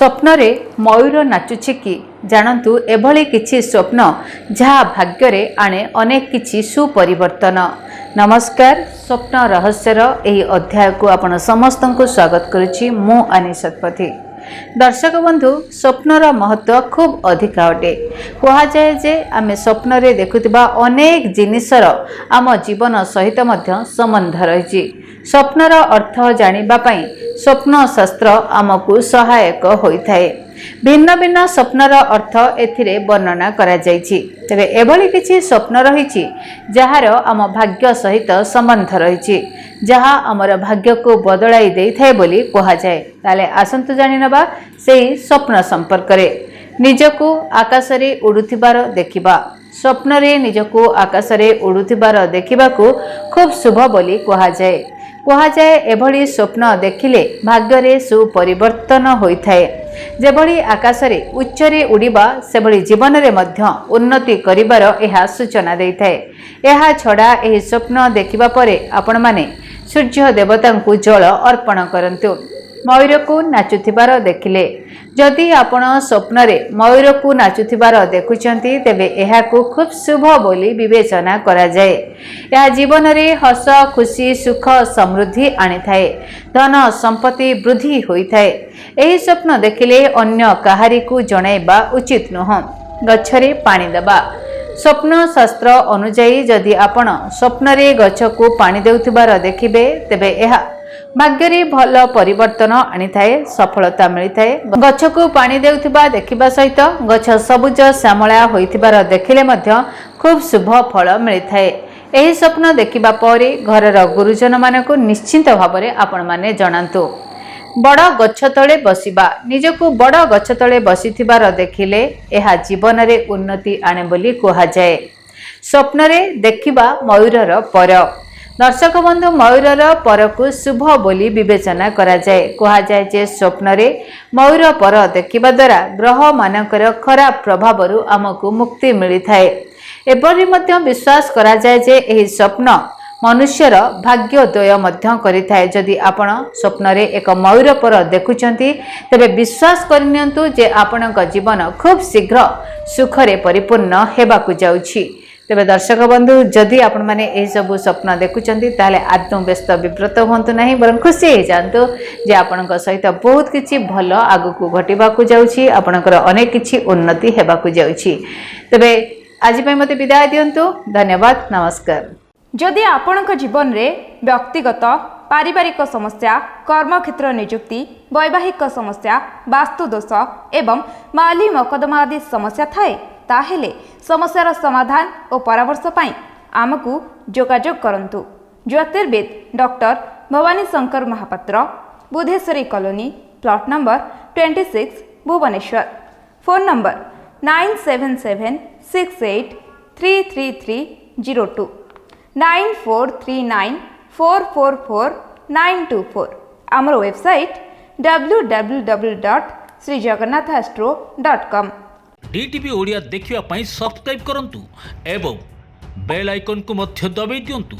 स्वप्नरे मयूर नाचुछि कि जानतु एभली किछि स्वप्न जहा भाग्य आणे अनेक किछि सुपरिवर्तन। नमस्कार, स्वप्न रहस्यर एही अध्याय को आपण समस्त को स्वागत करुछि। मु अनी शतपथी। दर्शक बंधु, स्वप्नर महत्व खूब अधिक अटे। कहा जाए जे आमे स्वप्न रे देखुतिबा अनेक जिनिसर आम जीवन सहित मध्य संबंध रहिछि। स्वप्नर अर्थ जानिबा पई स्वप्न शास्त्र आमको सहायक होइथाए। भिन्न भिन्न स्वप्नर अर्थ एथिरे वर्णना करा जाइछि। तेबे एभली किछि स्वप्न रहिछि जहार आम भाग्य सहित संबंध रहिछि, जहा आमर भाग्य को बदलाई देइथाए बोली कहा जाए। ताले आसंतु जानि नबा सेही स्वप्न संपर्क रे। निजको आकाशरे उडुथिबार देखिबा। स्वप्न रे निजको आकाशरे उडुथिबार देखिबाकू खूब शुभ बोली कहा जाए। कहा जाए एभली स्वप्न देखिले भाग्य सुपरिवर्तन होइथाए। जेभली आकाशरे उच्चरे उड़ीबा सेभली जीवन रे मध्य उन्नति करिबार एहा सूचना देइथाए। एहा छडा एही स्वप्न देखिबा परे आपण माने सूर्य देवतांकु जल अर्पण करंतु। मयूर को नाचुथिबार देखिले, जदि आपण स्वप्न रे मयूर को नाचुथिबार देखुचंती तेबे एहा को खूब शुभ बोली विवेचना करा जाए। यह जीवन रे हस खुशी सुख समृद्धि आनी थाए, धन संपत्ति वृद्धि होई थाए। एही स्वप्न देखिले अन्य काहारी को जणाइबा उचित नुह। गछरे पानी देबा। स्वप्न शास्त्र अनुसार जदि आपण स्वप्न रे गछ को पानी देउथिबार देखिबे तेबे एहा भाग्य भल परिवर्तन आनी थाए, सफलता मिली थाए। गछ को पानी देउथिबा देखिबा सहित गछ सबुज श्यामला होइथिबार देखिले मध्य खूब शुभ फल मिली थाए। एही स्वप्न देखिबा परे घरर गुरुजन मानकु निश्चिंत भाबरे आपण माने जणांतु। बड़ गछ तले बसिबा। निजको बड़ गछ तले बसिथिबार देखिले एहा जीवन रे उन्नति आने बोली कहा जाए। स्वप्न रे देखिबा मयूरर पर। दर्शक बंधु, मयूरर पर को शुभ बोली विवेचना करा जाए। कहा जाए जे स्वप्न रे मयूर पर देखिबा द्वारा ग्रह मानकर खराब प्रभावरु आमको मुक्ति मिली थाए। एपरि मध्य विश्वास करा जाए जे एही स्वप्न मनुष्यर भाग्योदय मध्य करिथाए। जदि आपण स्वप्न रे एक मयूर पर देखुचंती तेबे विश्वास करनियंतु जे आपणक जीवन खूब शीघ्र सुखरे परिपूर्ण हेबाकु जाउछि। तेबे दर्शक बंधु, जदि आपण माने एही सब स्वप्न देखुचंती ताले आत्म व्यस्त विव्रत होंतु नहीं, बरं खुशी हे जानतु जे आपणक सहित बहुत किछि भल आगु घटिबाकु जाउछि। आपणकर अनेक किछि उन्नति हेबाकु जाउछि। तेबे आज पय मते विदाय दियंतु। धन्यवाद, नमस्कार। जदि आपणक जीवन रे व्यक्तिगत पारिवारिक समस्या, कर्मक्षेत्र नियुक्ति, वैवाहिक समस्या, वास्तु दोष एवं माली मकदमा आदि समस्या थाए ताहेले समस्यार समाधान और परामर्श पाई आमको जोगाजोग करंतु। ज्योतिर्विद doctor Bhabani Shankar Mahapatra, Budheswari colony, plot number 26, Bhubaneswar. Phone number 9776833302 9439444924। आमर वेबसाइट www.srijagannathastro.com। डीटीवी ओडिया देखिवा पाई सब्सक्राइब करंतु एवं बेल आइकन को मध्य दबाई दियंतु।